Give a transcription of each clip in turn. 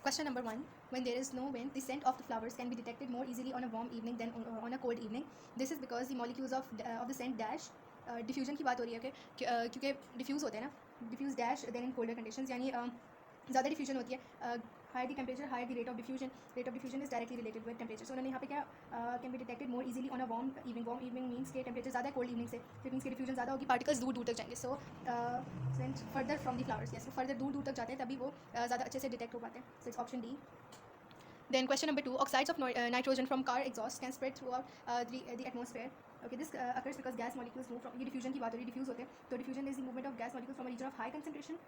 Question number 1. When there is no wind, the scent of the flowers can be detected more easily on a warm evening than on a cold evening. This is because the molecules of the scent dash diffusion की बात हो रही है क्योंकि diffuse होते हैं ना, diffuse dash then in colder conditions, यानी ज़्यादा डिफ्यूजन होती है, higher the temperature higher the rate of diffusion is directly related with temperature. So उन्होंने यहाँ पे क्या can be detected more easily on a warm evening means के temperature ज़्यादा है कोल्ड इवनिंग से, फिर मीन्स के डिफ्यूजन ज़्यादा होगी, पार्टिकल्स दूर दूर तक जाएंगे. So scent further from the flowers, yes, further दूर दूर तक जाते हैं तभी वो ज़्यादा अच्छे से डिटेक्ट हो पाते हैं. सो it's option D. Then question number 2, oxides of nitrogen from car exhaust can spread throughout the atmosphere. Okay, this occurs because gas molecules move from, ये diffusion की बात हो रही है, diffuse होते हैं, तो diffusion is the movement of gas molecules from a region of high concentration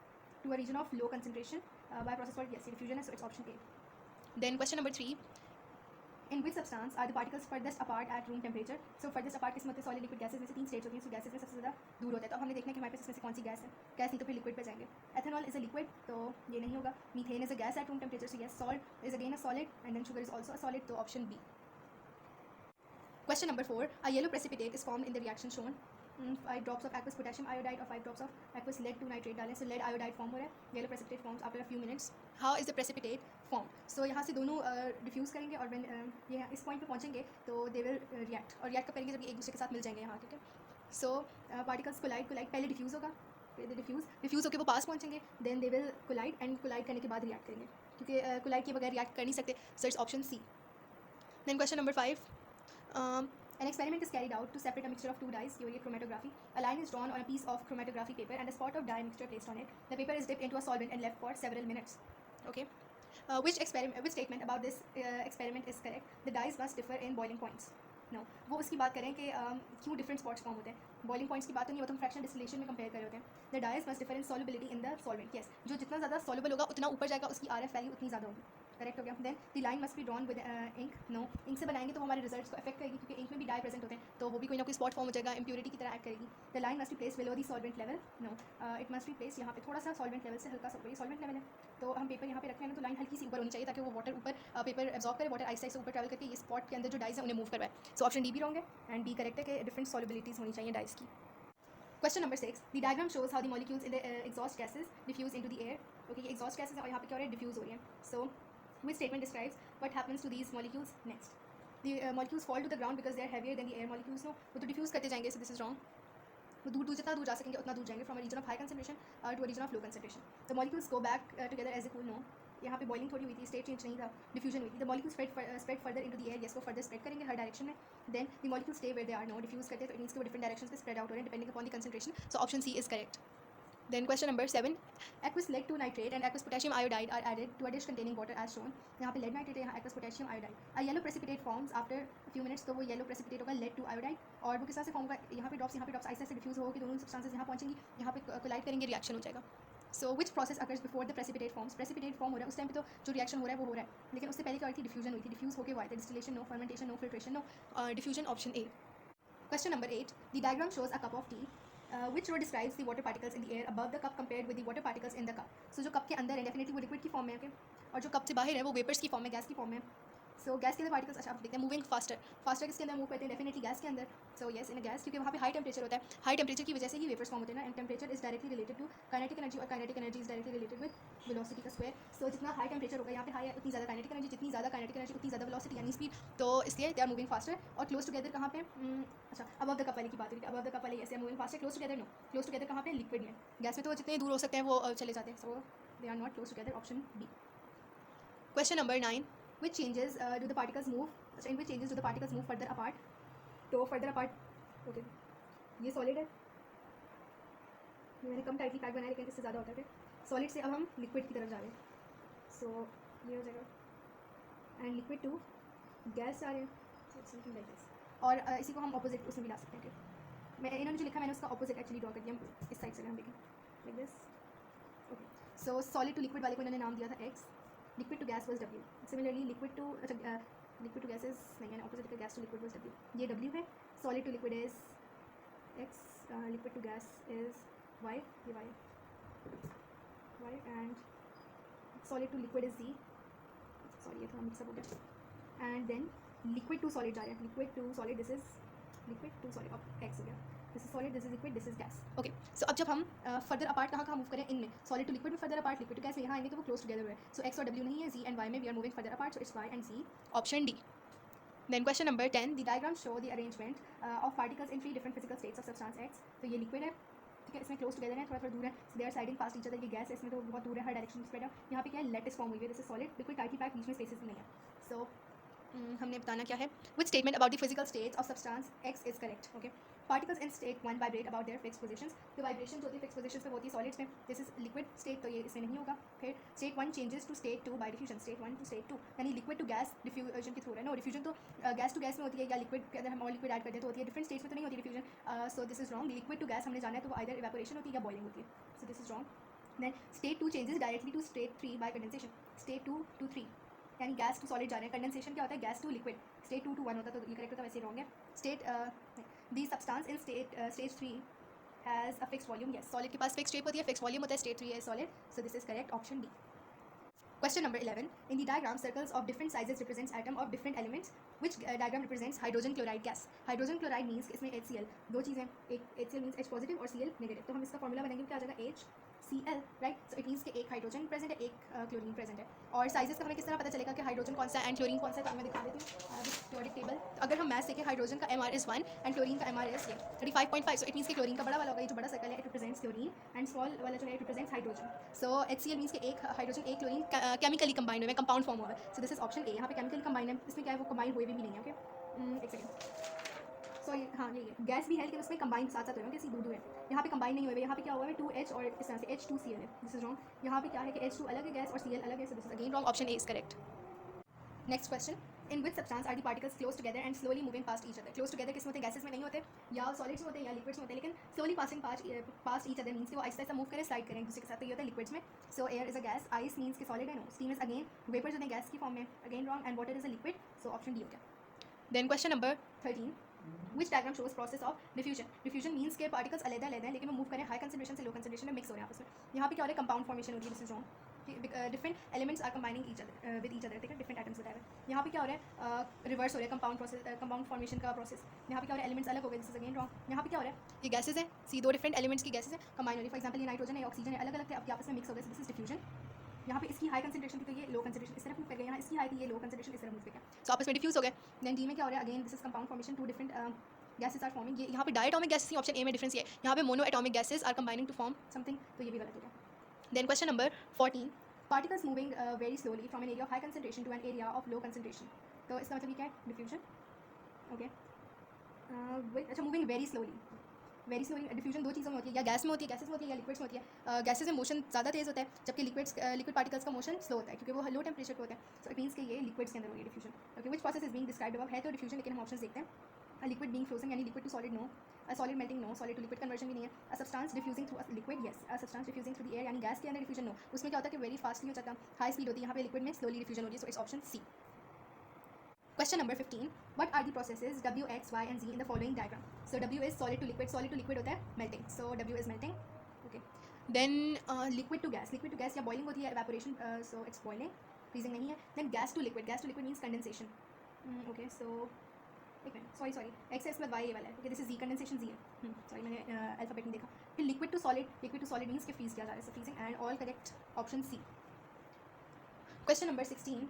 to a region of low concentration by a process called, yes, diffusion है, so it's option A. Then question number 3, in which substance are the particles furthest apart at room temperature? So furthest apart किस मतलब solid liquid gases में से 3 states होती हैं, so gases में सबसे ज़्यादा दूर होता है. तो अब हमने देखना है कि हमारे पास इसमें से कौन सी गैस है, गैस नहीं तो फिर लिक्विड पे जाएंगे. एथेनॉल इज अ लिक्विड, तो ये नहीं होगा. Methane is a gas at room temperature, so yes. Salt is again a solid and then sugar is also a solid, तो option B. Question number 4, a yellow precipitate is formed in the reaction shown. 5 drops of aqueous potassium iodide or 5 drops of aqueous lead to nitrate डालें, so lead iodide form हो रहा है. Yellow precipitate forms after a few minutes. How is the precipitate formed? So यहाँ से दोनों diffuse करेंगे और when ये इस पॉइंट पे पहुँचेंगे तो दे विल रिएक्ट, और रिएक्ट कब करेंगे, जब ये एक दूसरे के साथ मिल जाएंगे यहाँ, ठीक है. सो पार्टिकल्स कोलाइड पहले डिफ्यूज़ होगा, फिर डिफ्यूज़ होकर वो पास पहुँचेंगे, then they will collide, and collide करने के बाद रिएक्ट करेंगे, क्योंकि कोलाइड के बगैर रिएक्ट कर नहीं सकते. So it's option C. Then question number 5. An experiment is carried out to separate a mixture of two dyes during chromatography. A line is drawn on a piece of chromatography paper and a spot of dye mixture placed on it. The paper is dipped into a solvent and left for several minutes. Okay. Which statement about this experiment is correct? The dyes must differ in boiling points. No. वो उसकी बात करें कि क्यों different spots form होते हैं. Boiling points की बात तो नहीं, वो तो हम फ्रैक्शन डिस्टिलेशन में कंपेयर कर रहे होते हैं. The dyes must differ in solubility in the solvent. Yes, जो जितना ज़्यादा सॉल्युबल होगा उतना ऊपर जाएगा, उसकी RF वैल्यू उतनी ज़्यादा होगी. करेक्ट हो गया. Then the line must be drawn with ink. No, ink से बनाएंगे तो हमारे रिजल्ट्स को अफेक्ट करेगी, क्योंकि इंक में भी डाई प्रेजेंट होते हैं, तो वो भी कोई ना कोई स्पॉट फॉर्म हो जाएगा, इंप्योरिटी की तरह एक्ट करेगी. The line must be place below the solvent level. No, it must be place यहाँ पे थोड़ा सा सॉल्वेंट लेवल से हल्का सा ऊपर. ये सॉल्वेंट लेवल है, तो हम पेपर यहाँ पे रख रहे हैं ना, तो लाइन हल्की सी ऊपर होनी चाहिए ताकि वो वाटर ऊपर पेपर एब्जॉर्ब करे, वाटर आइस से ऊपर ट्रैवल करके ये स्पॉट के अंदर जो डाइज है उन्हें मूव करवाए. सो ऑप्शन डी भी रॉन्ग है एंड बी करेक्ट है कि डिफरेंट सॉल्युबिलिटीज़ होनी चाहिए डाइज की. Question number 6. The diagram shows how the molecules in the exhaust gases diffuse into the air. Okay, exhaust gases और यहाँ पे क्या हो रहा है, diffuse हो रही हैं. So, which statement describes what happens to these molecules next? The molecules fall to the ground because they are heavier than the air molecules. No, वो तो diffuse करते जाएंगे, so this is wrong. वो दूर जितना दूर जा सकेंगे उतना दूर जाएंगे, from a region of high concentration to a region of low concentration. The molecules go back together as a cool. No, यहाँ पे बॉइलिंग थोड़ी हुई थी, स्टेट चेंज नहीं था, डिफ्यूजन हुई थी. The molecule spread further into the air. Yes, वो फर्दर स्प्रेड करेंगे हर डायरेक्शन में. Then the molecule stay where they are. No, diffuse करते हैं तो इट मीन्स कि वो डिफरेंट डायरेक्शन पे स्प्रेड आउट हो रहे हैं depending upon the concentration. So option C is correct. Then question number 7. Aqueous lead to nitrate and aqueous potassium iodide are added to a dish containing water as shown. यहाँ पे lead nitrate है, यहाँ aqueous potassium iodide. A yellow precipitate forms after a few minutes, तो वो yellow precipitate होगा lead to iodide. और वो किस तरह से फॉर्म होगा, यहाँ पे ड्रॉप्स आइस से डिफ्यूज होगी, दोनों सब्सटेंसेस यहाँ पहुँचेंगी, यहाँ पे कोलाइड करेंगे, रिएक्शन हो जाएगा. So which process occurs before the precipitate forms? Precipitate form हो रहा है उस टाइम पे तो जो रिएक्शन हो रहा है वो हो रहा है, लेकिन उससे पहले क्या हुई थी, डिफ्यूजन हुई थी. डिफ्यूज होकर हुआ था, distillation no, fermentation no, filtration no, diffusion option A. Question number 8. The diagram shows a cup of tea. Which row describes the water particles in the air above the cup compared with the water particles in the cup? So जो cup के अंदर है definitely वो liquid की form में है, okay, और जो कप से बाहर है वो वेपर्स की फॉर्म में, गैस की फॉर्म में. सो गैस के अंदर पार्टिकल्स, अच्छा आप देखते हैं मूविंग फास्टर किसके अंदर मूव करते हैं, डेफिनेटली गैस के अंदर. सो येस, इन गैस, क्योंकि वहाँ पे हाई टेम्परेचर होता है, हाई टेम्परेचर की वजह से ही वेपर्स फॉर्म होते हैं ना, and temperature is directly related to kinetic energy, और kinetic energy is directly related with velocity का स्क्वायर. सो जितना हाई टेम्परेचर होगा, यहाँ पे हाई है, उतनी ज़्यादा काइनेटिक एनर्जी, जितनी ज़्यादा काइनेटिक एनर्जी उतनी ज़्यादा वेलोसिटी यानी स्पीड, तो इसलिए दे आर मूविंग फास्टर. और क्लोज टुगेदर कहाँ पे, अच्छा अबव द कप वाली की बात हुई, अबव द कप वाले ऐसे moving faster. Close together no, close together कहाँ पे, लिक्विड में. गैस में तो जितने दूर हो सकते हैं वो चले जाते हैं, so they are not close together. Option B. Question number 9. Which changes do the particles move? In which changes do the particles move further apart? तो further apart, ओके, ये सॉलिड है, मैंने कम टाइटली पैक बनाया लेकिन इससे ज़्यादा होता है. सॉलिड से अब हम लिक्विड की तरफ जा रहे हैं, सो ये हो जाएगा, एंड लिक्विड टू गैस जा रहे हैं, समथिंग लाइक दिस. और इसी को हम ऑपोजिट उसमें भी ला सकते हैं. मैं इन्होंने जो लिखा मैंने उसका ऑपोजिट एक्चुअली ड्रॉ कर दिया. इस साइड से हम देखें like this. Okay, so solid to liquid वाले को इन्होंने नाम दिया था X, liquid to gas was W. Similarly liquid to, अच्छा लिक्विड टू गैस इज नहीं है, ऑपोजिट का gas to liquid was W, ये डब्ल्यू है. Solid to liquid is X, liquid to gas is Y, ये Y and solid to liquid is Z, sorry ये थोड़ा mixup हो गया. And then liquid to solid जा रहा है, liquid to solid, this is liquid to solid, अब X हो गया. This is solid, this is liquid, this is gas. Okay, so अब जब हम फर्दर अपार्ट कहाँ मूव करें, इनमें सॉलिड टू लिक्विड में further apart, liquid to gas में यहाँ आएंगे तो वो क्लोज टुगेदर है. सो एक्स और डब्ल्यू नहीं है, जी एंड वाई में we are moving further apart, so it's Y and G, option D. Then question number 10, the diagram show the arrangement of particles in 3 different physical states of substance X. तो ये liquid है, ठीक है, इसमें close together है, थोड़ा थोड़ा दूर है, they are sliding fast each other. ये गैस है, इसमें तो बहुत दूर है, हर डायरेक्शन में स्प्रेड है. यहाँ पे क्या है, लेटिस फॉर्म हुई है, this is solid, liquid tightly pack, बीच में स्पेसेस भी नहीं है. सो हमने बताना क्या है, which statement about the physical states of substance x is correct. Okay, particles in state 1 vibrate about their fix positions. तो वाइब्रेशन जो होती है फिक्स पोजीशंस पे होती है सॉलिड्स में. दिस इज लिक्विड स्टेट, तो ये इसमें नहीं होगा. फिर state 1 changes to state 2 by diffusion, state 1 to state 2, यानी लिक्विड टू गैस डिफ्यूजन के थ्रू है. नो, डिफ्यूजन तो गैस टू गैस में होती है, या लिक्विड के अंदर हम और लिक्विड ऐड करते हैं तो होती है. डिफरेंट स्टेट्स में तो नहीं होती diffusion. So this is wrong. Liquid to gas हमने जाना है तो वो आइदर इवेपोरेशन होती है या बॉइलिंग होती है. So this is wrong. Then state 2 changes directly to state 3 by condensation, state 2 to 3, यानी गैस टू सॉलिड जा रहे हैं. कंडेंसेशन क्या होता है, gas to liquid. State 2 to 1 होता है, तो ये करेक्ट होता है, वैसे रॉन्ग है. State the substance in stage 3 has a fix volume. Yes, solid के पास फिक्स शेप होती है, फिक्स वॉल्यूम होता है. स्टेट 3 है solid, so this is correct, option D. Question number 11. In the diagram, circles of different sizes represents atom of different elements. Which diagram represents hydrogen chloride gas? Hydrogen chloride means इसमें HCl, दो चीज़ें, एक HCl means H positive और Cl negative. तो हम इसका formula बनाएंगे, क्या आ जाएगा, HCl, right. So it means कि एक हाइड्रोजन प्रेजेंट है, एक क्लोरीन प्रेजेंट है. और साइजेस का हमें किस तरह पता चलेगा कि हाइड्रोजन कौन सा है एंड क्लोरीन कौन सा है, तो मैं दिखा देती हूँ पीरियोडिक टेबल. अगर हम मैथ देखें, हाइड्रोजन का MR इज 1 एंड क्लोरीन का MR is 35.5. So it means कि क्लोरीन का बड़ा वाला होगा, ये जो बड़ा सर्कल है it represents chlorine and small वाला जो है it represents hydrogen. So HCl means कि एक हाइड्रोजन एक क्लोरीन केमिकली कंबाइंड हुए, कंपाउंड फॉर्म होगा. सो दिस इज ऑप्शन ए. यहाँ पे केमिकली कंबाइंड है, इसमें क्या है, वो कंबाइन हुए भी नहीं है. ओके, एक सेकंड. सॉरी, हाँ यही है, गैस भी है लेकिन उसमें कंबाइन साथ साथ हुए हैं, दूर है. यहाँ पे कंबाइन नहीं हुए, यहाँ पे क्या हुआ है, 2H और इस तरह से H2Cl है. This is wrong. यहाँ पे क्या है कि H2 अलग है गैस और Cl अलग है, so this is again wrong, option A is correct. Next question. In which substance are the particles close together and slowly moving past each other. Close together किस में होते हैं, गैसेस में नहीं होते, या सॉलिड्स में होते हैं, या लिक्विड्स में होते हैं, लेकिन slowly passing past each other means कि वो आहिस्ता आहिस्ता मूव करें, स्लाइड करें एक दूसरे के साथ. तो ये होता है लिक्विड्स में. So air is a gas, ice means कि सॉलिड है, no. Steam is again vapours होते हैं गैस की फॉर्म में, again wrong. And water is a liquid, so option D हो गया. Then question number 13. Which diagram shows process of diffusion? Diffusion means के particles अलग-अलग हैं लेकिन वो मूव करें हाई कंसंट्रेशन से लो कंसंट्रेशन में मिक्स हो रहे हैं आपस में. यहाँ पे क्या हो रहा है, कंपाउंड फॉर्मेशन हो रही है. This is wrong. Different elements are combining each other with each other, ठीक है, डिफरेंट एटम्स बताए हुए. यहाँ पे क्या हो रहा है, रिवर्स हो रहा है, कंपाउंड प्रोसेस, कंपाउंड फॉर्मेशन का प्रोसेस. यहाँ पे क्या हो रहा है, एलिमेंट्स अलग हो गए, दिस इज अगेन रॉन्ग. यहाँ पे क्या हो रहा है, ये गैसेज हैं, दो डिफरेंट एलिमेंट्स की गैसेज हैं, कंबाइन हो रही है. फॉर एग्जाम्पल ये नाइट्रोजन है, ऑक्सीजन है, अलग अलग थे, अब आपस में मिक्स हो गए, दिस इज डिफ्यूजन. यहाँ पे इसकी हाई कंसंट्रेशन थी तो ये लो कंसंट्रेशन इस तरफ मूव कर गया, यहाँ इसकी हाई थी, ये लो कंसंट्रेशन इस तरफ मूव कर गया, सो आपस में डिफ्यूज हो गए. देन डी में क्या हो रहा है, again this is compound formation, two different gases are forming. ये यहाँ पे डायटोमिक गैसेस थी, ऑप्शन ए में डिफरेंस ये है. यहाँ पे monoatomic gases are combining to form something, तो ये भी गलत हो गया. Then question number 14. Particles moving very slowly from an area of high concentration to an area of low concentration. तो इसका मतलब ये क्या है, डिफ्यूजन. ओके, अच्छा, moving very slowly. Very slowly diffusion दो चीज़ों में होती है, या गैस में होती है, गैसेस में होती है, या लिक्विड्स में होती है. गैसेस में मोशन ज़्यादा तेज़ होता है, जबकि लिक्विड पार्टिकल्स का मोशन स्लो होता है क्योंकि वो लो टेम्परेचर पे होता है. सो इट मीन्स कि ये लिक्विड्स के अंदर हो रही है diffusion. Okay, which process is being described above, है तो डिफ्यूजन, लेकिन हम ऑप्शन देखते हैं. लिक्विड बीइंग फ्रोजन, यानी liquid to solid, no. Solid melting, no. Solid to liquid conversion भी नहीं है. A substance diffusing through a liquid, yes. A substance diffusing through the air, यानी गैस के अंदर डिफ्यूजन, नो. उसमें क्या होता है कि वेरी फास्टली हो जाता है, हाई स्पीड होती है. यहाँ पे लिक्विड में स्लोली डिफ्यूजन हो रही है, so it's option C. Question number 15. What are the processes W, X, Y and Z in the following diagram? So W is solid to liquid होता है melting. So W is melting. Okay. Then liquid to gas या boiling होती है, evaporation. So it's boiling. Freezing नहीं है. Then gas to liquid means condensation. Okay. So एक minute, sorry. X है इसमें Y ये वाला है. Okay, this is Z, condensation Z है. Sorry, मैंने अल्फाबेट नहीं देखा. फिर liquid to solid means कि freeze किया जा रहा है. So freezing and all correct. Option C. Question number 16.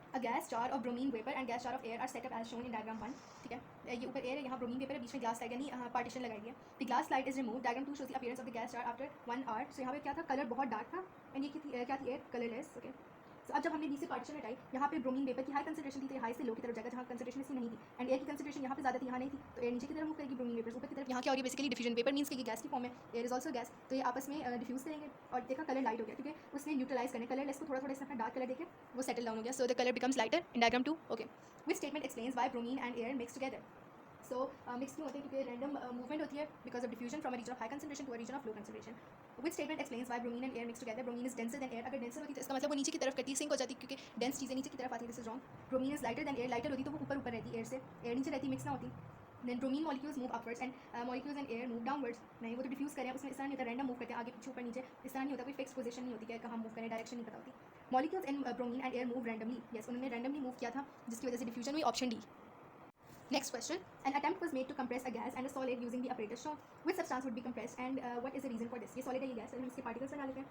A gas jar of bromine vapor and gas jar of air are set up as shown in diagram 1. ठीक है, ये ऊपर air है, यहाँ ब्रोमीन वेपर है, बीच में ग्लास स्लाइड यानी partition लगाई है. The glass slide is remove. Diagram 2 shows the appearance of the gas jar after 1 hour. सो यहाँ पे क्या था, कलर बहुत डार्क था एंड ये क्या थी, एयर कलरलेस. ओके, सो अब जब हमने बीच से पार्टीशन हटाई, यहाँ पे ब्रोमीन वेपर की हाई कंसंट्रेशन थी, तो हाई से लो की तरफ जाएगा, जहाँ कंसंट्रेशन इसकी नहीं थी. एंड एयर की कंसंट्रेशन यहाँ पे ज़्यादा थी, यहाँ नहीं थी, तो एयर नीचे की तरफ मूव करेगी, ब्रोमीन वेपर ऊपर की तरफ. यहाँ क्या हो रही है, बेसिकली डिफ्यूजन. वेपर मीन्स कि ये गैस की फॉर्म है, एयर इज ऑल्सो गैस, तो ये आपस में डिफ्यूज करेंगे. और देखा कलर लाइट हो गया क्योंकि उसने न्यूट्रलाइज करने, कलरलेस को थोड़ा थोड़ा इसमें डार्क कलर देके वो सेटल डाउन हो गया. So the colour becomes lighter in diagram 2. Okay, which statement explains why bromine and air mix together. So mix क्यों होते हैं, क्योंकि रैंडम मूवमेंट होती है because of diffusion from a region of high concentration to a region of low concentration. Which statement explains why bromine and air mix together. Bromine is denser than air. अगर denser होती तो इसका मतलब वो नीचे की तरफ करती है, सिंक हो जाती क्योंकि डेंस चीज़ें नीचे की तरफ आती है. This is wrong. Bromine is lighter than air. Lighter होती तो वो ऊपर रहती एयर से, एयर नीचे रहती, मिक्स ना होती. Then bromine molecules move upwards and molecules and air move downwards. नहीं, वो तो डिफ्यूज करें, उसमें इस तरह नहीं होता, रैंडम मूव करते हैं, आगे पीछे ऊपर नीचे, इस तरह नहीं होता, कोई फिक्स पोजीशन नहीं होती कि कहाँ मूव करें, डायरेक्शन नहीं पता होती. Molecules in bromine and air move randomly. Yes, उन्होंने रैंडमली मूव किया था जिसकी वजह से डिफ्यूजन हुई. Option D. Next question. An attempt was made to compress a gas and a solid using the apparatus shown. Which substance would be compressed and what is the reason for this? ये solid है, ये gas है, हम इसके particles बना लेते हैं.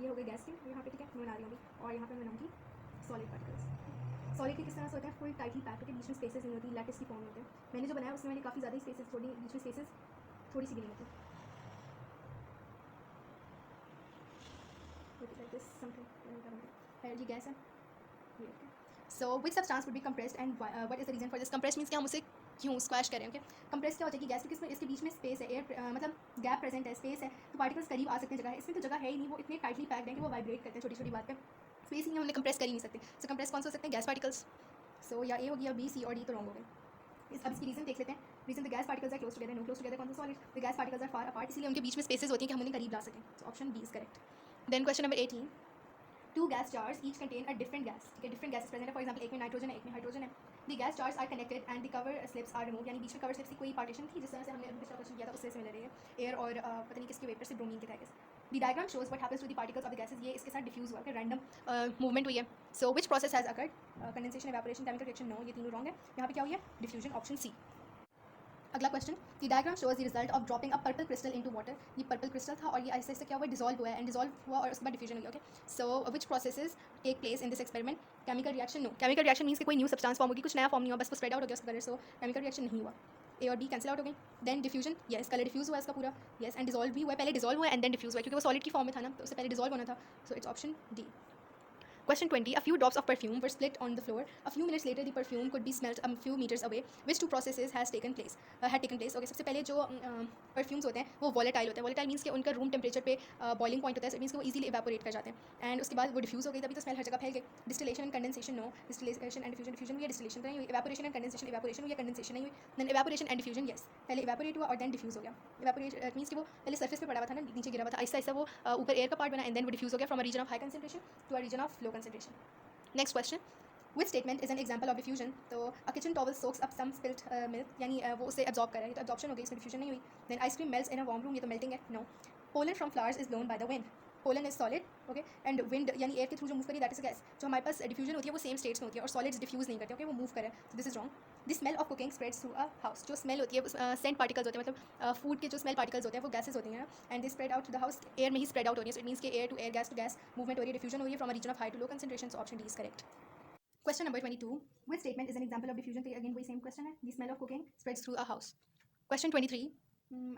ये हो गए गैस के यहाँ पे, ठीक है, मैं बना रही हूँ अभी. और यहाँ पे मैं बनाऊँगी सॉलिड पार्टिकल्स. सॉलिड के किस तरह से होते हैं? फुल टाइटली पैक्ड होकर, बीच में स्पेसेस नहीं होती, लैटिस की फॉर्म में होते हैं. मैंने जो बनाया उसमें मैंने काफ़ी ज़्यादा स्पेसेस छोड़ी, बीच में स्पेसेस थोड़ी सी भी नहीं होती. Like this something. ये गैस है. So which substance would be compressed and what is the reason for this? Compressed means कि हम उसे क्यों स्क्वैश करें. ओके, कंप्रेस क्या होता है कि गैस, क्योंकि इसके बीच में स्पेस है, एयर मतलब गैप प्रेजेंट है, स्पेस है, तो पार्टिकल्स करीब आ सकते हैं जगह है. इसमें तो जगह है ही नहीं, वो इतने टाइटली पैक्ड हैं कि वो वाइब्रेट करते हैं छोटी छोटी बात पे. स्पेस ही नहीं, हमने कंप्रेस कर ही नहीं सकते. सो कंप्रेस कौन से हो सकते हैं? Gas particles. सो या ए हो गया, बी, सी और डी तो रॉन्ग हो गए. अब इसकी रीज़न देख लेते हैं. Reason the gas particles are close together, no close together कौन सा? Solid. The gas particles are far apart, इसलिए उनके बीच में स्पेसेस होती हैं कि हम उन्हें करीब ला सकें. So option B is correct. Then question number 18. Two gas jars each contain a different gas. ठीक है, different gases present है. For example, एक में नाइट्रोजन है, एक में हाइड्रोजन है. The gas jars are connected and the cover slips are removed. यानी बीच में कवर स्लिप्स की कोई पार्टीशन थी, जिस तरह से हमने अभी पिछला क्वेश्चन किया था उससे सिमिलर है. एयर और पता नहीं किसके वेपर से, ब्रोमीन के था. The diagram shows what happens to the particles of the gases. ये इसके साथ डिफ्यूज़ हुआ, कि रैंडम मूवमेंट हुई है. So which process has occurred? Condensation, evaporation, chemical reaction? No, ये तीनों रॉन्ग है. यहाँ पे क्या हुई है? डिफ्यूजन. Option C. अगला question. The diagram shows the result of dropping a purple crystal into water. ये पर्पल क्रिस्टल था और ये ऐसे ऐसे क्या हुआ? डिजॉल्व हुआ है. एंड डिजॉल्व हुआ और उसके बाद डिफ्यूजन हुई. Okay, so which processes take place in this experiment? Chemical reaction? No. Chemical reaction means कि कोई न्यू सब्सटेंस फॉर्म होगी, कुछ नया फॉर्म नहीं हुआ, बस वो स्प्रेड आउट हो गया उसका कलर. सो केमिकल रिएक्शन नहीं हुआ. ए और बी कैंसिल आउट हो गई. Then diffusion, yes, colour diffuse हुआ इसका पूरा. यस, एंड डिजॉल्व भी हुआ. पहले डिजॉल्व हुआ एंड देन डिफ्यूज हुआ, क्योंकि वो सॉलिड की फॉर्म में था ना, तो उससे पहले डिजॉल्व होना था. सो it's option D. Question 20. A few drops of perfume were split on the floor. A few minutes later, the perfume could be smelled a few meters away. Which two processes had taken place? Okay, सबसे पहले जो perfumes होते हैं वो volatile होते हैं. Volatile means कि उनका रूम टेम्परेचर पे बॉइलिंग पॉइंट होता है. मीन्स कि वो इजीली इवेपोरेट कर जाते हैं. एंड उसके बाद वो डिफ्यूज हो गई, तभी तो स्मेल हर जगह फैल गई. Distillation and condensation? No. Distillation and diffusion हुई, डिस्टिलेशन नहीं हुई. Evaporation and condensation? इवेपोरेशन हुई, कंडेंसेशन नहीं हुई. Then evaporation and diffusion? Yes, पहले इवेपोरेट हुआ और देन डिफ्यूज हो गया. इवेपोरेट मीन्स कि वो पहले सर्फेस पे पड़ा हुआ था ना, नीचे गिरा हुआ था, ऐसा ऐसा वो ऊपर एयर का पार्ट बना एंड देन वो डिफ्यूज हो गया from a region of high concentration to a region of low concentration. Next question. Which statement is an example of diffusion? तो a kitchen towel soaks up some spilt milk, यानी वो उसे absorb कर रहा है, तो absorption हो गई, इसमें diffusion नहीं हुई. Then ice cream melts in a warm room, ये तो melting है. No. Pollen from flowers is blown by the wind. Pollen is solid, okay, and wind यानी air के थ्रू जो मूव करी, that is a gas. जो हमारे पास diffusion होती है वो same states में होती है और solids diffuse नहीं करते, okay, वो move कर रहे हैं. So this is wrong. The smell of cooking spreads through a house. जो smell होती है scent particles होते हैं, मतलब food के जो smell particles होते हैं वो gases होती हैं, and they spread out to the house. air में ही spread out हो रही है, so it means कि air to air, gas to gas movement हो रही है, diffusion हो रही है from a region of high to low concentration. So option D is correct. Question number 22. Which statement is an example of diffusion? Again, वही same question है. The smell of cooking spreads through a house. Question 23.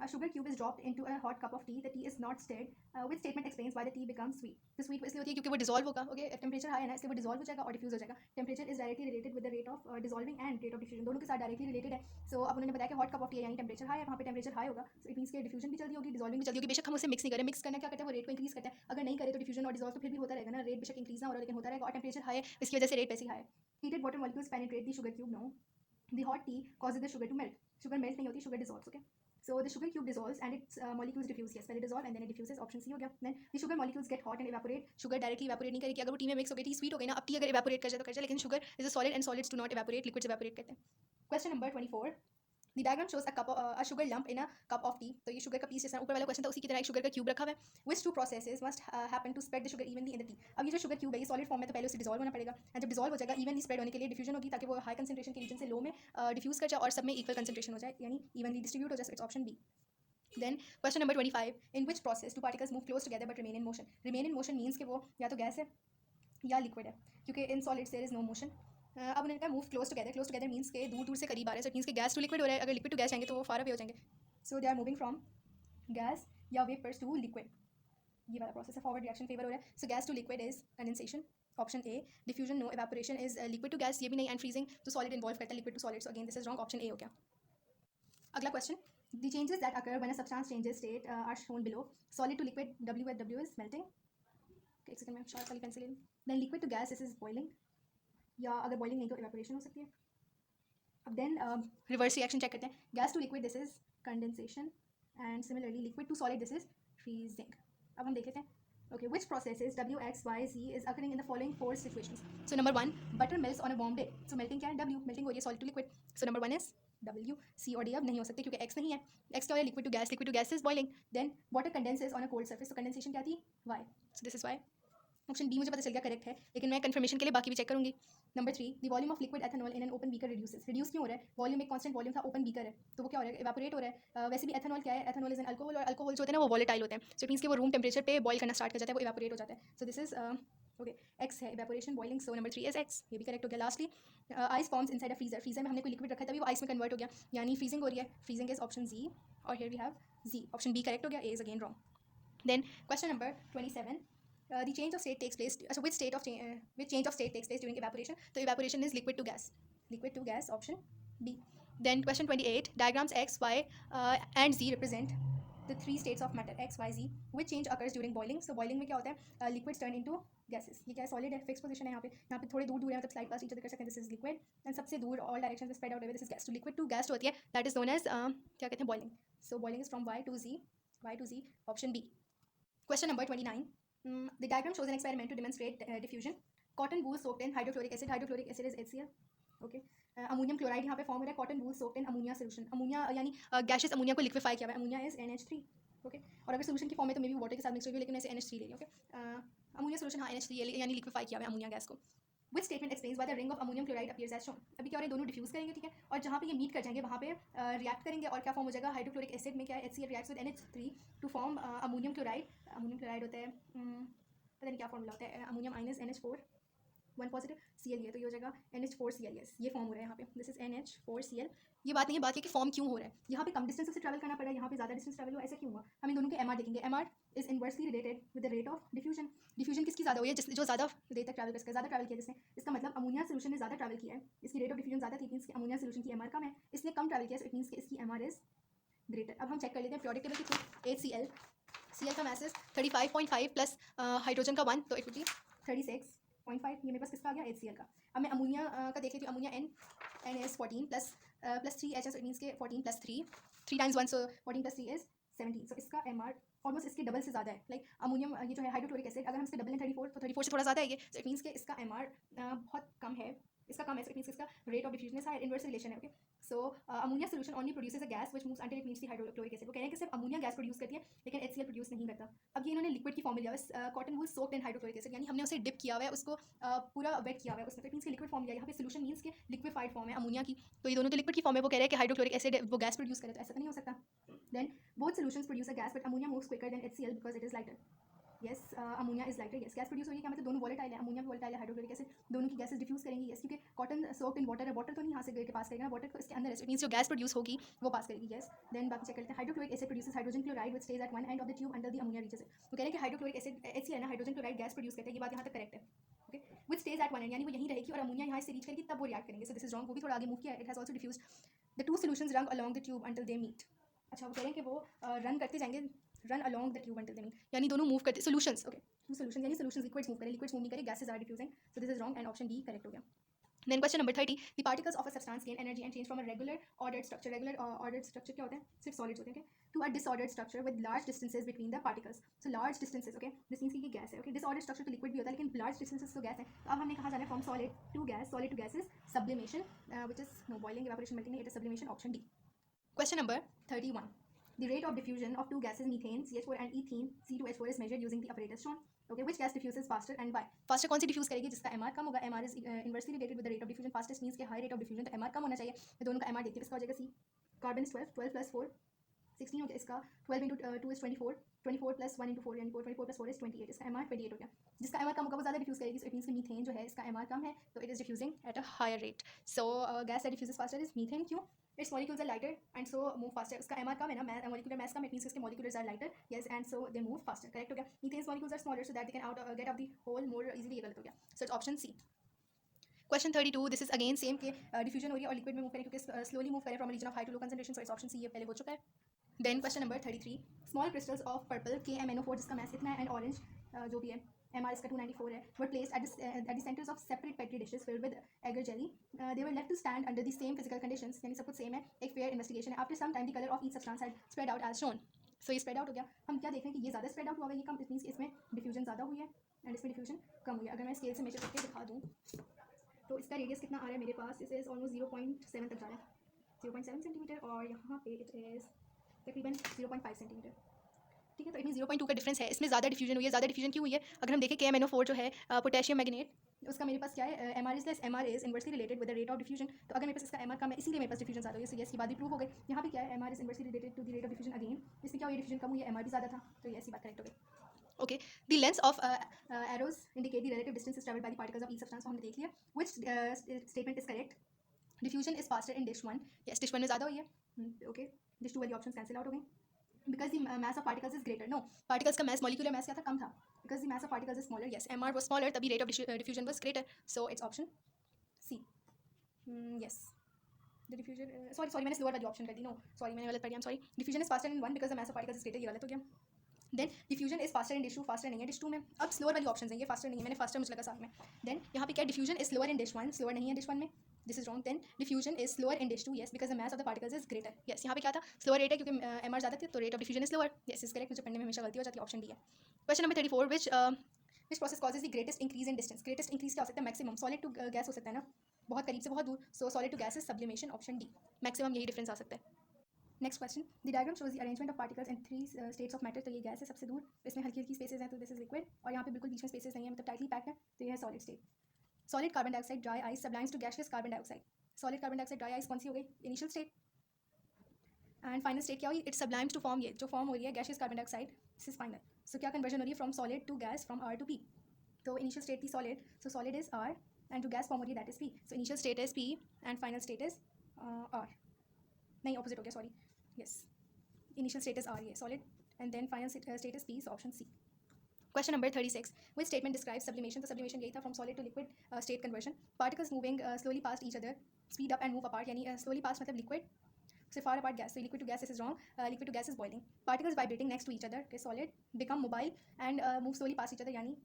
A sugar cube is dropped into a hot cup of tea. The tea is not stirred. Which statement explains why the tea becomes sweet? तो sweet इसलिए होती है क्योंकि वो dissolve होगा. Okay, temperature high है ना, इसलिए वो dissolve हो जाएगा और diffuse हो जाएगा. Temperature is directly related with the rate of dissolving and rate of diffusion. दोनों के साथ directly related है. So अब उन्होंने बताया कि hot cup of tea है, यानी टेम्परेचर हाई है, वहाँ पे टेम्परेचर हाई होगा. So it means कि diffusion भी जल्दी होगी, dissolving भी जल्दी होगी. बेशक हम उसे मिक्स नहीं करें, मिक्स करना क्या करता है, वो रेट को इंक्रीज करता है. अगर नहीं करे तो diffusion और dissolve तो फिर भी होता रहेगा ना, रेट बेशक इंक्रीज ना हो रहा लेकिन होता रहेगा, और टेम्परेचर हाई है, इसकी वजह से रेट वैसे ही हाई है. Heated water molecules penetrate the sugar cube. No. The hot tea causes the sugar to melt. Sugar melt नहीं होती, sugar dissolves. Okay. So the sugar cube dissolves and its molecules diffuse. Yes, पहले dissolve and then it diffuses. Option C हो गया. Then the sugar molecules get hot and evaporate. Sugar directly evaporate नहीं करेगी. अगर वो T में mix हो गई, टी स्वीट हो गई ना, अब टी अगर evaporate कर जाए तो कर जाए, लेकिन sugar is a solid and solids do not evaporate. Liquids evaporate करते हैं. Question number 24. The diagram shows a sugar lump in a cup of tea. तो ये sugar का piece जैसा ऊपर वाला question था, उसी की तरह एक sugar का cube रखा हुआ है. Which two processes must happen to spread the sugar evenly in the tea? अब ये जो sugar cube है ये solid form में, तो पहले उसे dissolve होना पड़ेगा, and जब dissolve हो जाएगा evenly spread होने के लिए diffusion होगी, ताकि वो high concentration के region से low में diffuse कर जाए और सब में equal concentration हो जाए, यानी evenly distribute हो जाए. It's option B. Then question number 25. In which process do particles move close together but remain in motion? Remain in motion means कि वो या तो gas है या liquid है, क्योंकि in solids there is no motion. अब उन्होंने कहा मूव क्लोज टुगेदर मीन्स के दूर दूर से करीब आ रहे हैं. सो इट मीन्स के गैस टू लिक्विड हो रहा है. अगर लिक्विड टू गैस जाएंगे तो वो फार अवे हो जाएंगे. So they are moving from gas या वेपर्स टू लिक्विड. ये वाला प्रोसेस है, फॉरवर्ड रिएक्शन फेवर हो रहा है. So gas to liquid is condensation. Option A. Diffusion no. Evaporation is liquid to gas, ये भी नहीं. एंड फ्रीजिंग तो सॉलिड इन्वॉल्व करता है, liquid to solid. So again this is wrong. Option A हो गया. अगला question. The changes that occur when a substance changes state are shown below. Solid to liquid, W at W is melting. एक second में sharp वाली pencil ले लूँ. Then liquid to gas, this is boiling. या अगर boiling नहीं तो evaporation हो सकती है. अब देन रिवर्स रिएक्शन चेक करते हैं. Gas to liquid this is condensation and similarly liquid to solid this is freezing. अब हम देख लेते हैं. Okay, which processes W, X, Y, Z is occurring in the following four situations? So number 1, butter melts on a warm day. So melting क्या है? W. melting हो रही है solid to liquid. So number 1 is W. C और D अब नहीं हो सकते क्योंकि X नहीं है. X क्या हो रहा है? liquid to gas is boiling. Then water condenses on a cold surface. So condensation क्या थी? Y. So this is Y. Option B मुझे पता चल गया करेक्ट है, लेकिन मैं कंफर्मेशन के लिए बाकी भी चेक करूँगी. Number 3, the volume of liquid ethanol in an open beaker reduces. Reduce क्यों हो रहा है? वॉल्यूम एक कांस्टेंट वॉल्यूम था, ओपन बीकर है, तो वो क्या हो रहा है? इवेपोरेट हो रहा है. वैसे भी एथेनॉल क्या है? एथेनॉल इज एन अल्कोहल, और अल्कोहल जो होते हैं ना वो वॉलेटाइल होते हैं. सो इट मीन्स कि वो रूम टेम्परेचर पे बॉयल करना स्टार्ट कर जाता है, वो इवेपोरेट हो जाता है. So this is okay, X है evaporation boiling. So number 3 is X, ये भी करेक्ट हो गया. Lastly, ice forms inside a freezer. Freezer में हमने कोई लिक्विड रखा है तभी वो आइस में कन्वर्ट हो गया, यानी फ्रीजिंग हो रही है. फ्रीजिंग इज ऑप्शन जी, और here we have G. Option B correct हो गया, A is again wrong. Then question number 27. The change of state takes place. So which change of state takes place during evaporation? So evaporation is liquid to gas. Liquid to gas, option B. Then question 28. Diagrams X, Y, and Z represent the three states of matter X, Y, Z. Which change occurs during boiling? So boiling में क्या होता है? Liquids turn into gases. ये क्या है? Solid है, fixed position है यहाँ पे थोड़े दूर है, मतलब slide pass each other कर सकते हैं. This is liquid. And सबसे दूर all directions में spread out है, this is gas. So liquid to gas जो होती है, that is known as क्या कहते हैं? Boiling. So boiling is from Y to Z. Y to Z, option B. Question number 29. The diagram shows an experiment to demonstrate diffusion. Cotton wool soaked in hydrochloric acid. Hydrochloric acid is HCl. Okay. Ammonium chloride यहाँ पे form हो रहा है. Cotton wool soaked in ammonia solution. Ammonia यानी gaseous ammonia को liquefy किया हुआ है. Ammonia is NH3. ओके. और अगर सोल्यूशन की फॉर्म है तो मे बी वाटर के साथ मिक्स होगी, लेकिन ऐसे NH3 ले लिया. ओके. अमोनिया सोल्यूशन, हाँ NH3 यानी लिक्विफाई किया हुआ है अमोनिया गैस को. Which statement explains why the ring of ammonium chloride appears as shown. अभी क्या हो रहा है? दोनों डिफ्यूज करेंगे, ठीक है, और जहाँ पे ये मीट कर जाएंगे वहाँ पे रिएक्ट करेंगे, और क्या फॉर्म हो जाएगा? हाइड्रोक्लोरिक एसिड में क्या है? HCl reacts with NH3 to form ammonium chloride. Ammonium chloride होता है, पता नहीं क्या फॉर्मूला होता है. Ammonium minus NH4 1 positive Cl, तो ये हो जाएगा NH4Cl. यस, ये फॉर्म हो रहा है यहाँ पे. This is NH4Cl. ये बात नहीं है, बात है कि फॉर्म क्यों हो रहा है. यहाँ पे कम डिस्टेंस से ट्रैवल करना पड़ा है, यहाँ पे ज़्यादा डिस्टेंस ट्रैवल हुआ, ऐसा क्यों हुआ? हम इन दोनों के MR देखेंगे. MR is inversely related with the rate of diffusion. Diffusion किसकी ज़्यादा हुई है? जो ज़्यादा देर तक ट्रैवल कर सके, ज़्यादा ट्रैवल किया जिसने. इसका मतलब अमोनिया सोल्यूशन ने ज़्यादा ट्रैवल किया है, इसकी रेट ऑफ डिफ्यूजन ज़्यादा थी, मीन्स अमोनिया सोल्यूशन की MR कम है, इसलिए कम ट्रैवल किया, इट मीन्स कि इसकी MR इज ग्रेटर. अब हम चेक कर लेते हैं पीरियोडिक टेबल के थ्रू. HCl, Cl का मैसेज 35.5 प्लस हाइड्रोजन का 1, तो इट विल बी 36.5. ये मेरे पास किसका आ गया? HCl का. अब मैं अमोनिया का देख लेती हूँ. Ammonia N is 14 plus 3 H, so it means के 14 plus 3 times 1, so 14 plus 3 is 17. सो इसका MR ऑलमोस्ट इसके डबल से ज़्यादा है. लाइक अमोनियम ये जो है हाइड्रोक्लोरिक एसिड, अगर हम इसके डबल है 34, तो 34 से थोड़ा ज़्यादा है ये. सो इट मीन्स के इसका MR बहुत कम है, इसका कम है. सो इट मीन्स इसका रेट ऑफ डिफ्यूजन है, इनवर्स रिलेशन है. Okay. So ammonia solution only produces a gas which moves until it meets the hydrochloric acid. वो कह रहे हैं कि सिर्फ अमोनिया गैस प्रोड्यूस करती है, लेकिन HCl प्रोड्यूस नहीं करता. अब ये इन्होंने लिक्विड की फॉर्म में लिया है. Cotton wool soaked in hydrochloric acid, यानी हमने उसे डिप किया हुआ है, उसको पूरा वेट किया हुआ है उसमें. तो इट मीन्स कि लिक्विड फॉर्म लिया. यहाँ पे सोल्यूशन मीन्स कि लिक्विफाइड फॉर्म है अमोनिया की, तो ये दोनों तो लिक्विड की फॉर्म है. वो कह रहे हैं कि हाइड्रोक्लोरिक एसिड वो गैस प्रोड्यूस करे, तो ऐसा तो नहीं हो सकता. Then both solutions produce a gas, but ammonia moves quicker than HCl because it is lighter. Yes, ammonia is lighter. Yes, gas produce हो रही है, क्या मतलब दोनों वॉलेटाइल है. अमोनिया भी वॉलेटाइल है, हाइड्रोक्लोरिक एसिड, दोनों की गैसेस डिफ्यूज करेंगी. यस, क्योंकि कॉटन सोक्ड इन वाटर है, वाटर तो नहीं यहाँ से गिर के पास करेगा, वाटर को इसके अंदर है. इट मीन्स जो गैस प्रोड्यूस होगी वो पास करेगी. यस. देन बाकी चेक करते हैं. Hydrochloric acid produces hydrogen chloride which stage at one end of the tube under the ammonia reaches it. तो कह रहे हैं कि हाइड्रोक्लोरिक एसिड HCl ना हाइड्रोजन क्लोराइड गैस प्रोड्यूस करता है, ये बात यहाँ तक करेक्ट है. Okay. Which stage at one end, यानी वो यहीं रहेगी और अमोनिया यहाँ से रीच करेगी तब वो रिएक्ट करेंगे. So this is wrong. वो भी थोड़ा आगे मूव किया. It has also diffused the two solutions run along the tube until they meet. अच्छा, वो कह रहे हैं कि वो रन करते जाएंगे, run along the tube until they meet, यानी दोनों मूव करते. सॉल्यूशंस, ओके, सॉल्यूशन यानी सॉल्यूशंस लिक्विड्स मूव करें, लिक्विड्स मूव नहीं करें, gases are diffusing. So this is wrong and option D correct हो गया. Then question number 30. The particles of a substance gain energy and change from a regular ordered structure. Regular ordered structure क्या होता है? सिर्फ solids होते हैं, okay? To a disordered structure with large distances between the particles. So large distances, okay? This means कि ये gas है, okay? Disordered structure तो liquid भी होता है, लेकिन large distances तो gas है. तो अब हमने कहाँ जाना है? From solid to gas is sublimation, which is no boiling, evaporation, melting. It is sublimation, option D. Question number 31. The rate of diffusion of two gases, methane CH4 and ethene C2H4, is measured using the apparatus shown. Okay, which gas diffuses faster and why? Faster कौन सी diffuse करेगी? जिसका MR कम होगा. MR is inversely related with the rate of diffusion. Fastest means के high rate of diffusion, तो MR कम होना चाहिए. तो दोनों का MR देखते हैं. इसका हो जाएगा C. Carbon is 12 plus 4 16 हो गया. इसका 12 into 2 is 24 24 plus 1 into 4 यानी 24 plus 4 is 28. इसका MR 28 हो गया. जिसका MR कम होगा वो ज़्यादा डिफ्यूज करेगी. So it means कि मीथेन जो है इसका MR कम है, तो it is diffusing at a higher rate. So gas that diffuses faster is methane. क्यों? Its molecules are lighter and so move faster. उसका MR कम है ना, molecular mass come, it means उसके molecules are lighter. Yes, and so they move faster. Correct हो गया. Methane's molecules are smaller so that they can get out the hole more easily. ये गलत हो गया. So it's option C. Question 32. This is again same कि diffusion हो रही है और liquid में move करें, क्योंकि slowly move करें from a region of high to low concentration. So it's option C. ये पहले हो चुका है. Then question number 33. Small crystals of purple KMNO4 जिसका mass इतना है and orange जो भी है MR इसका 294 है, were placed at the centers of separate petri dishes filled with agar jelly. They were left to stand under the same physical conditions, यानी सब कुछ सेम है, एक fair investigation है. After some time the color of each substance had spread out as shown. So ये spread out हो गया. हम क्या देख रहे हैं कि ये ज़्यादा spread out हुआ है, ये कम. It means इसमें diffusion ज़्यादा हुई है and इसमें diffusion कम हुई है. अगर मैं स्केल से मेजर करके दिखा दूँ तो इसका रेडियस कितना आ रहा है मेरे पास? इस इज ऑलमोस्ट 0.7 तक जा रहा है, 0.7 सेंटीमीटर, और यहाँ पे इट इज़ तकरीबन 0.5 सेंटीमीटर. ठीक है, तो इट 0.2 का डिफरेंस है, इसमें ज़्यादा डिफ्यूजन हुई है। ज़्यादा डिफ्यूजन क्यों हुई है? अगर हम देखें KMnO4 जो है पोटेशियम मैग्नेट, उसका मेरे पास क्या है, MR is less, MR is inversely related with the rate of diffusion. तो अगर मेरे पास इसका MR कम है, इसीलिए मेरे पास डिफ्यूजन ज़्यादा हुई है। सो यस, ये बात भी प्रूव हो गई। यहाँ भी क्या है, MR is inversely related to the rate of diffusion again. इसमें क्या हुई, डिफ्यूजन कम हुई है, MR भी ज़्यादा था, तो ये ऐसी बात करेक्ट हो गई। Okay, the length of arrows indicate the relative distance travelled by the particles of each substance, हमने देख लिया। Which statement is correct? Diffusion is faster in dish 1। Yes, dish 1 में ज़्यादा हुई है। ओके, डिश 2 वाली ऑप्शन कैंसिल आउट हो गई। Because the mass of particles is greater. No, particles का mass, molecular mass क्या था, कम था. Because the mass of particles is smaller. Yes, MR was smaller, तभी rate of diffusion was greater. So it's option C. Yes. The diffusion sorry मैंने slower वाली option कर दी. No, sorry मैंने गलत पढ़ दिया. I'm sorry. Diffusion is faster in 1 because the mass of particles is greater. ये गलत हो गया. Then diffusion is faster in dish 2. faster नहीं है dish 2 में. अब slower वाली options हैं, ये faster नहीं है, मैंने faster मुझे लगा साथ में. Then यहाँ पे क्या, diffusion is slower in dish 1. slower नहीं है dish 1 में. This is wrong. Then diffusion is slower in dish 2. Yes, because the mass of the particles is greater. Yes, यहाँ पे क्या था, slower rate है क्योंकि MR ज़्यादा थी, तो rate of diffusion is slower. Yes, is correct. मुझे पढ़ने में हमेशा गलती हो जाती है. ऑप्शन डी है. Question number 34. Which process causes the greatest increase in distance? Greatest increase क्या हो सकता है? Maximum. Solid to gas हो सकता है ना, बहुत करीब से बहुत दूर. So solid to gas is sublimation. Option D. Maximum यही difference आ सकता है. Next question, the diagram shows the arrangement of particles in 3 states of matter. तो ये गैस है सबसे दूर, इसमें हल्की हल्की स्पेसेस हैं, तो दिस इज लिक्विड. और यहाँ पे बिल्कुल बीच में स्पेसेस नहीं है, मतलब टाइटली पैक्ड है, तो ये है solid state. Solid carbon dioxide, dry ice sublimes to gaseous carbon dioxide. Solid carbon dioxide, dry ice कौन सी हो गई? Initial state. And final state क्या हुई? इट्स सब्लाइम्स टू फॉर्म, ये जो फॉर्म हो रही है gaseous carbon dioxide, this is final. So क्या कन्वर्जन हो रही है from solid to gas, from R to P. तो इनिशियल स्टेट थी solid, so solid is R and to gas form हो रही है, that is P. So initial state is P and final state is R. नहीं, opposite हो गया, sorry. Yes, initial state is R, yeah, solid, and then final state is P, so option C. Question number 36. Which statement describes sublimation? तो sublimation यही था, from solid to liquid state conversion. Particles moving slowly past each other, speed up and move apart. यानी slowly past मतलब liquid से far apart gas. So liquid to gas, this is wrong. Liquid to gas is boiling. Particles vibrating next to each other. Okay, solid become mobile and move slowly past each other. यानी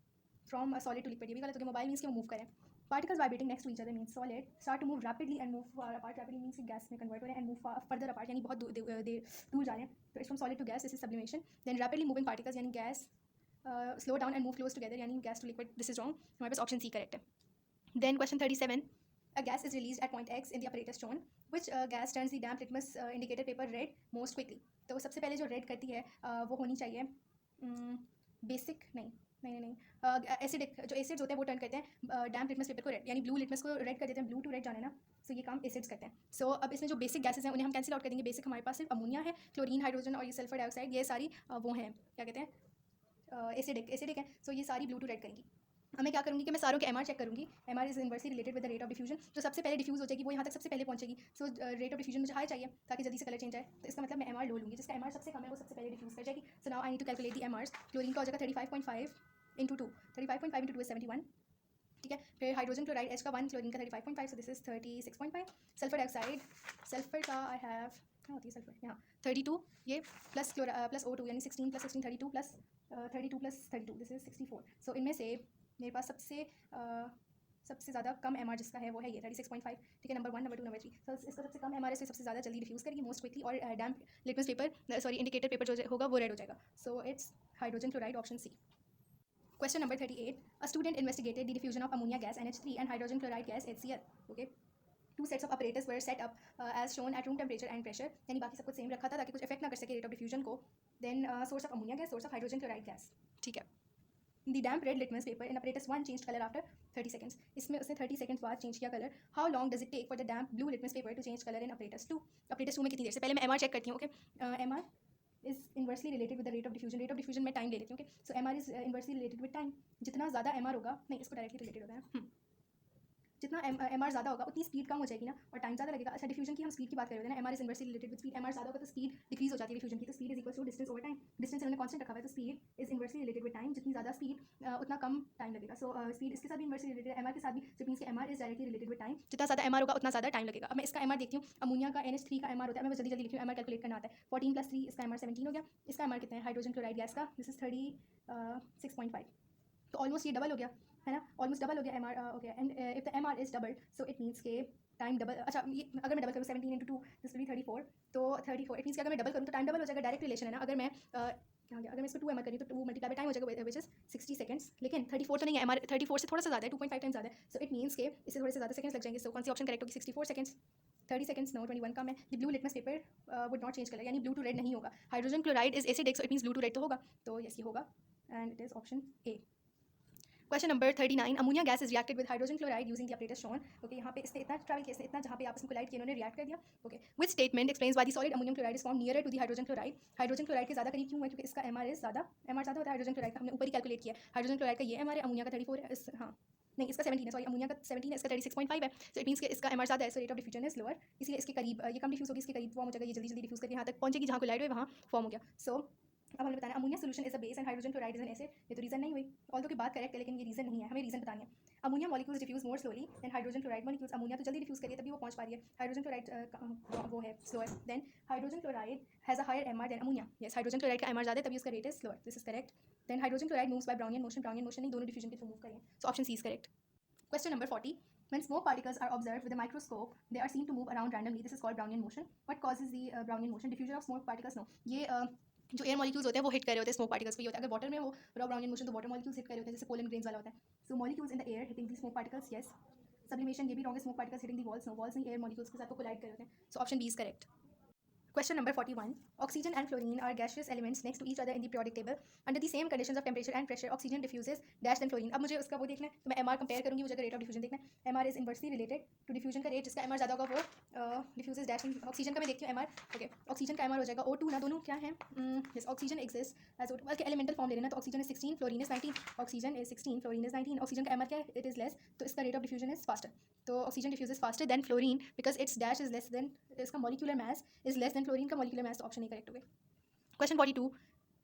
from solid to liquid. ये भी गलत हो गया. Mobile means कि वो move करें. Particles vibrating next to each other means solid start to move rapidly and move far apart. Rapidly means कि gas में convert हो रहे हैं and move further apart, यानी बहुत दूर जा रहे हैं. तो it's from solid to gas, this is sublimation. Then rapidly moving particles यानी gas slow down and move close together, यानी gas to liquid, this is wrong. हमारे पास option C correct है. Then question 37. A gas is released at point X in the apparatus shown. Which gas turns the damp litmus indicator paper red most quickly? तो सबसे पहले जो red करती है वो होनी चाहिए बेसिक, नहीं एसिडिक. जो एसिड्स होते हैं वो टर्न करते हैं डैम्प लिटमस पेपर को रेड, यानी ब्लू लिटमस को रेड कर देते हैं. ब्लू टू रेड जाना है ना, सो ये काम एसिड्स करते हैं. सो अब इसमें जो बेसिक गैसेस हैं उन्हें हम कैंसिल आउट कर देंगे. बेसिक हमारे पास सिर्फ अमोनिया है, क्लोरीन, हाइड्रोजन और ये सल्फर डाइऑक्साइड, ये सारी वो हैं, क्या कहते हैं, एसिडिक है. सो ये सारी ब्लू टू रेड करेंगी. अब मैं क्या करूँगी कि मैं सारों के MR चेक करूँगी. MR is inversely related with the rate of diffusion. जो सबसे पहले डिफ्यूज हो जाएगी वो यहाँ तक सबसे पहले पहुँचेगी. सो रेट ऑफ डिफ्यूजन मुझे हाई चाहिए ताकि जल्दी से कलर चेंज आए, तो इसका मतलब मैं MR लो लूँगी. जिसका MR सबसे कम है वो सबसे पहले डिफ्यूज कर जाएगी. So now I need to calculate the MRs. Chlorine का हो जाएगा 35.5 इंटू 2. 35.5 into 2 is 71. ठीक है, फिर हाइड्रोजन क्लोराइड H का 1, क्लोरीन का 35.5, सो this is 36.5. Sulphur dioxide, sulphur का आई हैव, क्या होती है सल्फर, यहाँ 32, ये प्लस O2 यानी 16 + 16 32 प्लस 32 + 32, दिस इज 64. सो इनमें से मेरे पास सबसे ज़्यादा कम MR जिसका है वो है ये 36.5. ठीक है, नंबर 1, नंबर 2, नंबर 3. तो इसका सबसे कम MR है, सबसे ज़्यादा जल्दी डिफ्यूज़ करेगी मोस्ट क्विकली, और डैम्प लिटमस पेपर इंडिकेटर पेपर जो होगा वो रेड हो जाएगा. So it's hydrogen chloride, option C. Question number 38. A student investigated the diffusion of ammonia gas NH3 and hydrogen chloride gas HCl. Okay. 2 sets of apparatus were set up as shown at room temperature and pressure. यानी बाकी सब कुछ same रखा था ताकि कुछ effect ना कर सके रेट ऑफ डिफ्यूजन को. Then source of ammonia gas, source of hydrogen chloride gas. ठीक है. The damp red litmus paper in apparatus 1 changed color after 30 seconds. इसमें उसने 30 seconds बाद चेंज किया colour. How long does it take for the damp blue litmus paper to change color in apparatus 2? apparatus 2 में कितनी देर से? पहले मैं MR check करती हूँ. Okay, MR is inversely related with the rate of diffusion. Rate of diffusion में time ले लेती हूँ. Okay, so MR is inversely related with time. जितना ज़्यादा MR होगा, नहीं इसको डायरेक्टली रिलेटेड होता है. जितना MR ज़्यादा होगा उतनी स्पीड कम हो जाएगी ना, और टाइम ज़्यादा लगेगा. अच्छा, डिफ्यूजन की हम स्पीड की बात कर रहे हैं ना, MR is inversely related with speed. MR ज़्यादा होगा तो स्पीड डिक्रीज हो जाती है डिफ्यूजन की. तो speed is equal to distance over time. Distance इन्होंने कांस्टेंट रखा हुआ है, तो speed is inversely related with time. जितनी ज़्यादा स्पीड उतना कम टाइम लगेगा. सो स्पीड इसके साथ भी इनवर्सली रिलेटेड है, MR के साथ भी. सो मीन्स कि MR is directly related with time. जितना ज़्यादा MR होगा उतना ज़्यादा टाइम लगेगा. अब मैं इसका MR देखती हूँ. अमोनिया का NH3 का MR होता है, मैं जल्दी लिखी हूँ. MR कैलकुलेट करना आता है. 14 + 3, इसका MR 17 हो गया. इसका MR कितना है हाइड्रोजन क्लोराइड गैस का? This is 36.5. तो ऑलमोस्ट ये डबल हो गया है ना, ऑलमोस्ट डबल हो गया MR. Okay, and if the MR is double, so it means के टाइम डबल. अच्छा, ये अगर मैं डबल करूँ 17 × 2, दिस विल बी 34. तो 34 इट मीन्स कि अगर मैं डबल करूँ तो टाइम डबल हो जाएगा. डायरेक्ट रिलेशन है ना. अगर मैं क्या गया, अगर मैं इसको 2 MR करी तो 2 मल्टीप्लाई टाइम हो जाएगा, विच इज 60 सेकंड्स. लेकिन 34 तो नहीं है, MR 34 से थोड़ा सा ज़्यादा है, 2.5 टाइम्स ज़्यादा है. सो इट मीन्स के इससे थोड़े से ज़्यादा सेकंड्स लग जाएंगे. सो कौन सी ऑप्शन करेक्ट होगी? 64 सेकंड्स. 30 सेकंड्स नो, 21 कम है। The blue litmus paper would not change colour, यानी ब्लू टू रेड नहीं होगा। Hydrogen chloride is acidic, so it means blue to red तो होगा, तो यस ये होगा, and it is option A. Question number 39, ammonia gas is reacted with hydrogen chloride using the apparatus shown। Okay, यहाँ पे इसने इतना ट्रैवल किया, इसने इतना जहाँ पे आपस में कोलाइड किया, इन्होंने रिएक्ट कर दिया। Okay, which statement explains why the solid ammonium chloride is found nearer to the hydrogen chloride. Hydrogen chloride के ज़्यादा करीब क्यों है? क्योंकि इसका एमआर इज ज़्यादा, एमआर ज़्यादा होता है हाइड्रोजन क्लोराइड का, हमने ऊपर ही कैलकुलेट किया है। हाइड्रोजन क्लोराइड का ये एमआर है, अमोनिया का 34 है, हाँ नहीं इसका 17 है, सॉरी अमोनिया का 17 है, इसका 36.5 है, सो इट मीन्स कि इसका एमआर ज़्यादा है, so rate of diffusion is lower, इसलिए इसके करीब ये कम डिफ्यूज होगी, इसके करीब फॉर्म हो जाएगा, ये जल्दी जल्दी डिफ्यूज करके यहाँ तक पहुंचेगी जहाँ कोलाइड हुए वहाँ फॉर्म हो गया। सो अब हमने बताया ammonia solution is a base and hydrogen chloride is an acid, ये तो रीजन नहीं हुई, ऑल्दो की बात करेक्ट है लेकिन ये रीजन नहीं है, हमें रीजन बतानी है। Ammonia molecules diffuse more slowly than hydrogen chloride molecules, ammonia तो जल्दी डिफ्यूज करिए तभी वो पहुंच पा रही है, हाइड्रोजन क्लोराइड वो है slower, then hydrogen chloride has a higher MR than ammonia, yes hydrogen chloride का एमआर ज़्यादा है तभी उसका rate is slower, this is correct. Then hydrogen chloride moves by Brownian motion, Brownian motion नहीं, दोनों diffusion के थ्रू मूव करें, so option C is correct. Question number 40. When smoke particles are observed with a microscope, they are seen to move around randomly. This is called Brownian motion. What causes the Brownian motion? Diffusion of smoke particles? No. ये जो air molecules होते हैं वो hit कर रहे होते हैं smoke particles को, ये होता है अगर वाटर में हो ब्राउनियन मोशन तो वाटर मॉलिक्यूल्स हिट कर रहे होते हैं, जैसे पोलन ग्रेन्स वाला होता है। So molecules in the air hitting the smoke particles, yes. Sublimation ये भी रॉन्ग है, smoke particles hitting the walls, no walls नहीं, एयर मॉलिक्यूल्स के साथ वो कोलाइड कर रहे होते हैं, so option B is correct. Question number 41. Oxygen and fluorine are gaseous elements next to each other in the periodic table. Under the same conditions of temperature and pressure, oxygen diffuses dash than fluorine. अब मुझे उसका वो देखना है, तो मैं MR compare करूँगी, मुझे रेट ऑफ डिफ्यूजन देखना है। MR is inversely related to diffusion का रेट, जिसका एमआर ज़्यादा होगा वो डिफ्यूजेस डैश। ऑक्सीजन का मैं देखती हूँ एमआर, ओके ऑक्सीजन का एमआर हो जाएगा O2 ना, दोनों क्या है, yes oxygen exist as O2, बल्कि एलिमेंटल फॉर्म ले लेना, तो oxygen is 16, fluorine is 19, oxygen is 16, fluorine is 19, oxygen का एमआर क्या है, इट इज़ लेस, तो इसका rate of diffusion is faster, तो oxygen diffuses faster than fluorine because its dash is less than, इसका molecular mass is less than fluorine का molecular mass, तो option नहीं करेक्ट हो गए। Question 42.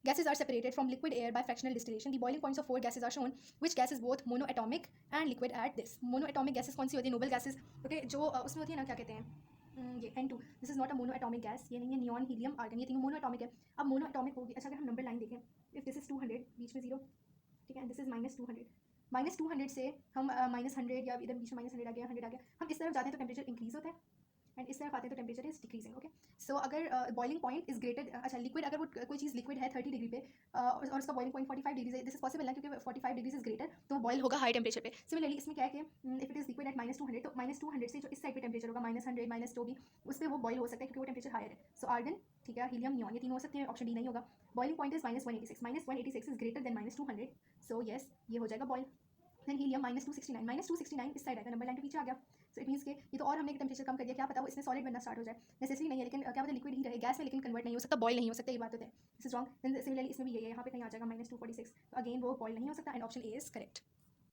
Gases are separated from liquid air by fractional distillation. The boiling points of 4 gases are shown. Which gas is both monoatomic and liquid at this? Monoatomic gases कौन सी होती है? Nobel gases, okay, जो उसमें होती है ना, क्या कहते हैं ये N2, this is not a monoatomic gas, ये नहीं है, नियॉन हीलियम आर्गन, ये तीनों मोनोएटॉमिक है। अब मोनोएटॉमिक होगी, अच्छा अगर हम नंबर लाइन देखें, इफ दिस इज 200 बीच में 0, ठीक है, दिस इज -200, -200 से हम -100 या इधर बीच में -100 आ गया, 100 आ गया, हम इस तरफ जाते हैं तो टेम्परेचर इंक्रीज होता है, एंड इस तरफ आते हैं तो टेम्परेचर इज डिक्रीजिंग, ओके। सो अगर बॉइलिंग पॉइंट इज ग्रेटर, अच्छा लिक्विड अगर वो कोई चीज़ लिक्विड है 30 डिग्री पे और उसका बॉइलिंग पॉइंट 45 डिग्री है, दिस इज पॉसिबल ना, क्योंकि 45 डिग्री इज ग्रेटर तो बॉयल होगा हाई टेम्परेचर पे। सिमिलरली इसमें क्या है कि if it is liquid at -200, तो -200 से जो इस साइड पे टेम्परेचर होगा -100 -2 भी, उस पर वो बॉयल हो सकता है क्योंकि वो टेम्परेचर हायर है। सो आर्गन, ठीक है, हीलियम, नियॉन, ये तीनों हो सकते हैं, ऑप्शन डी नहीं होगा। Boiling point is -186 is greater than -200, so yes ये हो जाएगा बॉयल। देन हीलियम -269 इस साइड आएगा, नंबर लाइन के पीछे आ गया, सो इट मीन्स के ये तो और हमने टेम्परेचर कम कर दिया, क्या पता वो इसमें सॉलिड बनना स्टार्ट हो जाए, नेसेसरी नहीं है, लेकिन क्या पता लिक्विड ही रहे गैस में, लेकिन कन्वर्ट नहीं हो सकता, बॉयल नहीं हो सकता, ये बात होता है, this is wrong. Then similarly इसमें भी ये यहाँ पे कहीं आ जाएगा -246, तो अगेन वो बॉयल नहीं हो सकता, and option A is correct.